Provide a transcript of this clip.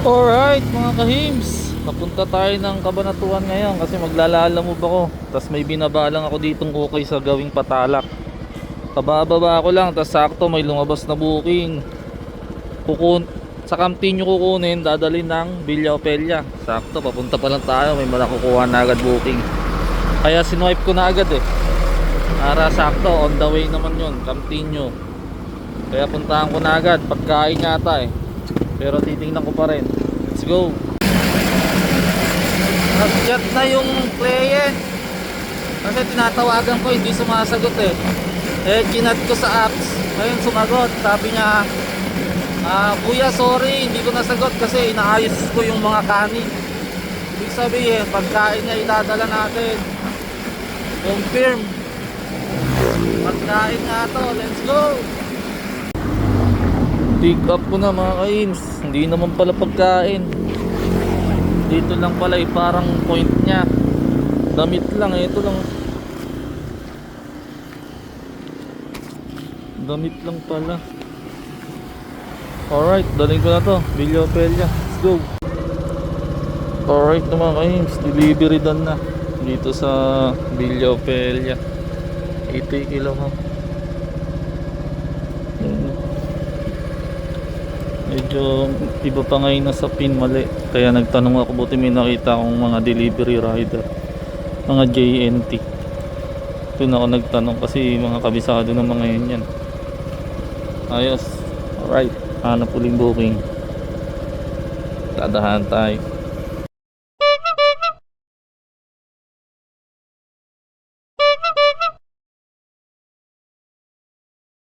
Alright mga kahims, napunta tayo ng Cabanatuan ngayon kasi maglalalamove ako. Tapos may binaba lang ako ditong ukay sa gawing Patalak. Kabababa ko lang, tapos sakto may lumabas na booking. Sa Camtinio kukunin, dadalhin ng Villa Opelia. Sakto, papunta pa lang tayo, may malakukuha na agad booking. Kaya sinwipe ko na agad eh. Para sakto, on the way naman yun, Camtinio. Kaya puntahan ko na agad, pagkain yata eh. Pero titingnan ko pa rin. Let's go. Nag-chat na yung client. Kasi tinatawagan ko, hindi sumasagot eh. Ginat ko sa apps. Ngayon sumagot. Sabi niya, kuya sorry, hindi ko nasagot kasi inaayos ko yung mga kanin. Ibig sabihin, pagkain niya itadala natin. Confirm. Pagkain nga to, let's go. Pick up ko na mga kains. Hindi naman pala pagkain. Dito lang pala parang point nya. Damit lang ito lang. Damit lang pala. Alright, daling ko na to Villa Opelia, let's go. Alright na mga kains, delivery done na dito sa Villa Opelia. 80 kilo ha. Medyo iba pa ngayon na sa pin mali. Kaya nagtanong ako, buti may nakita akong mga delivery rider, mga JNT. Doon ako nagtanong kasi mga kabisado ng mga yun yan. Ayos. Alright, hanap uling booking. Dadahan tayo.